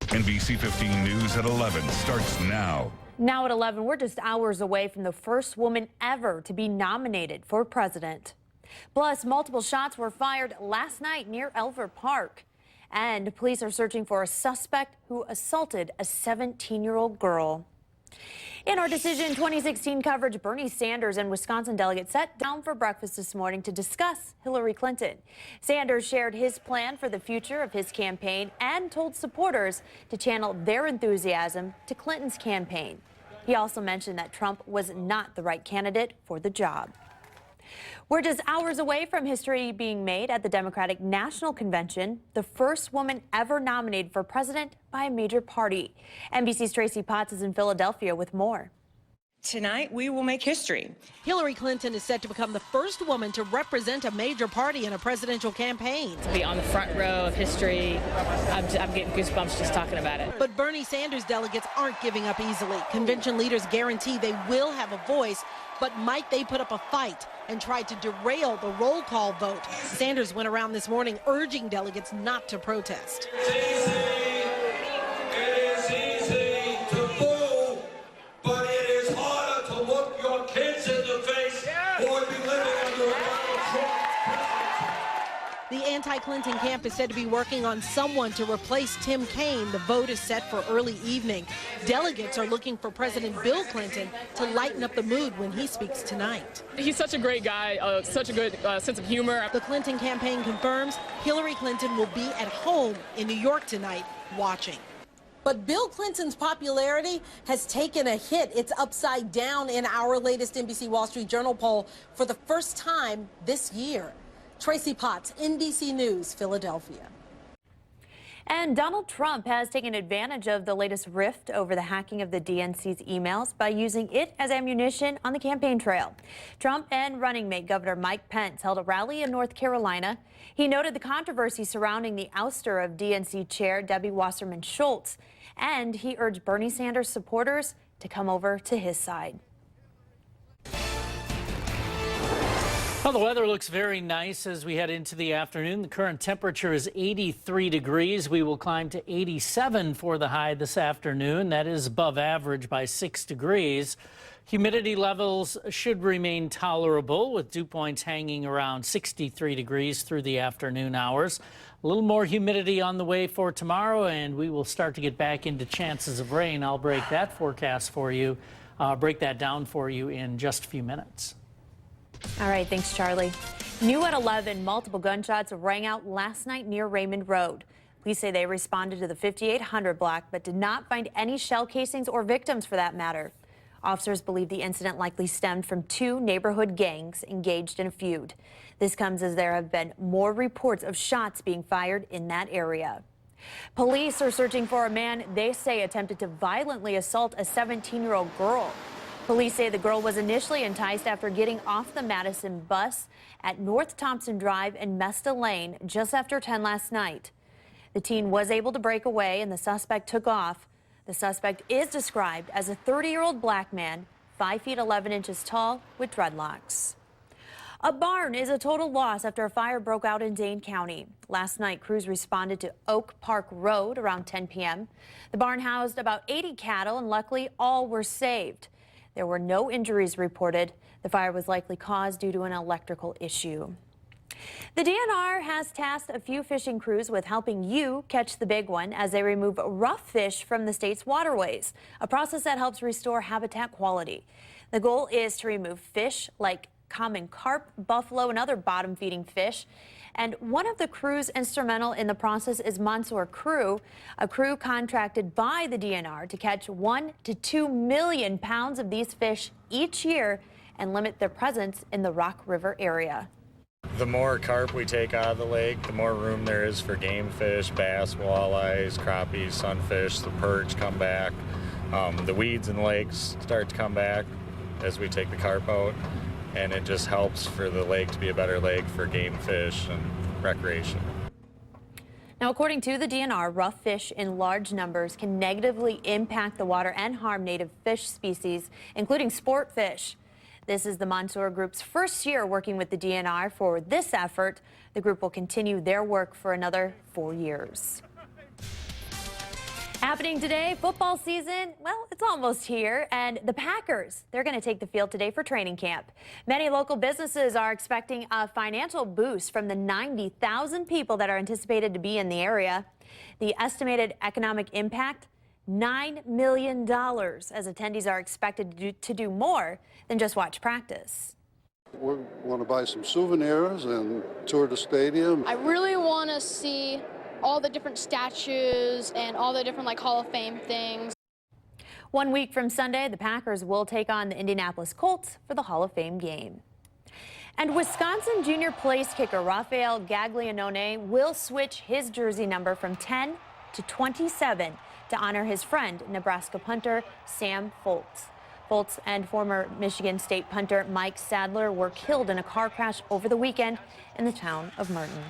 NBC 15 News at 11 starts now. Now at 11, we're just hours away from the first woman ever to be nominated for president. Plus, multiple shots were fired last night near Elver Park. And police are searching for a suspect who assaulted a 17-year-old girl. In our Decision 2016 coverage, Bernie Sanders and Wisconsin delegates sat down for breakfast this morning to discuss Hillary Clinton. Sanders shared his plan for the future of his campaign and told supporters to channel their enthusiasm to Clinton's campaign. He also mentioned that Trump was not the right candidate for the job. We're just hours away from history being made at the Democratic National Convention, the first woman ever nominated for president by a major party. NBC's Tracy Potts is in Philadelphia with more. Tonight, we will make history. Hillary Clinton is set to become the first woman to represent a major party in a presidential campaign. To be on the front row of history, I'm getting goosebumps just talking about it. But Bernie Sanders delegates aren't giving up easily. Convention leaders guarantee they will have a voice, but might they put up a fight and try to derail the roll call vote? Sanders went around this morning urging delegates not to protest. The anti-Clinton camp is said to be working on someone to replace Tim Kaine. The vote is set for early evening. Delegates are looking for President Bill Clinton to lighten up the mood when he speaks tonight. He's such a great guy, such a good sense of humor. The Clinton campaign confirms Hillary Clinton will be at home in New York tonight watching. But Bill Clinton's popularity has taken a hit. It's upside down in our latest NBC Wall Street Journal poll for the first time this year. Tracy Potts, NBC News, Philadelphia. And Donald Trump has taken advantage of the latest rift over the hacking of the DNC's emails by using it as ammunition on the campaign trail. Trump and running mate Governor Mike Pence held a rally in North Carolina. He noted the controversy surrounding the ouster of DNC Chair Debbie Wasserman Schultz, and he urged Bernie Sanders supporters to come over to his side. Well, the weather looks very nice as we head into the afternoon. The current temperature is 83 degrees. We will climb to 87 for the high this afternoon. That is above average by 6 degrees. Humidity levels should remain tolerable, with dew points hanging around 63 degrees through the afternoon hours. A little more humidity on the way for tomorrow, and we will start to get back into chances of rain. I'll break that forecast for you, break that down for you in just a few minutes. All right, thanks, Charlie. New at 11, multiple gunshots rang out last night near Raymond Road. Police say they responded to the 5800 block, but did not find any shell casings or victims for that matter. Officers believe the incident likely stemmed from two neighborhood gangs engaged in a feud. This comes as there have been more reports of shots being fired in that area. Police are searching for a man they say attempted to violently assault a 17-year-old girl. Police say the girl was initially enticed after getting off the Madison bus at North Thompson Drive and Mesta Lane just after 10 last night. The teen was able to break away and the suspect took off. The suspect is described as a 30-year-old black man, 5 feet 11 inches tall, with dreadlocks. A barn is a total loss after a fire broke out in Dane County. Last night, crews responded to Oak Park Road around 10 p.m. The barn housed about 80 cattle, and luckily all were saved. There were no injuries reported. The fire was likely caused due to an electrical issue. The DNR has tasked a few fishing crews with helping you catch the big one as they remove rough fish from the state's waterways, a process that helps restore habitat quality. The goal is to remove fish like common carp, buffalo, and other bottom-feeding fish. And one of the crews instrumental in the process is Monsoor Crew, a crew contracted by the DNR to catch 1 to 2 million pounds of these fish each year and limit their presence in the Rock River area. The more carp we take out of the lake, the more room there is for game fish, bass, walleyes, crappies, sunfish, the perch come back. The weeds in the lakes start to come back as we take the carp out. And it just helps for the lake to be a better lake for game fish and recreation. Now, according to the DNR, rough fish in large numbers can negatively impact the water and harm native fish species, including sport fish. This is the Monsoor Group's first year working with the DNR for this effort. The group will continue their work for another 4 years. Happening today, football season, well, it's almost here, and the Packers, they're going to take the field today for training camp. Many local businesses are expecting a financial boost from the 90,000 people that are anticipated to be in the area. The estimated economic impact, $9 million, as attendees are expected to do more than just watch practice. We want to buy some souvenirs and tour the stadium. I really want to see all the different statues and all the different Hall of Fame things. 1 week from Sunday, the Packers will take on the Indianapolis Colts for the Hall of Fame game. And Wisconsin junior place kicker Rafael Gaglianone will switch his jersey number from 10 to 27 to honor his friend, Nebraska punter Sam Foltz. Foltz and former Michigan State punter Mike Sadler were killed in a car crash over the weekend in the town of Merton.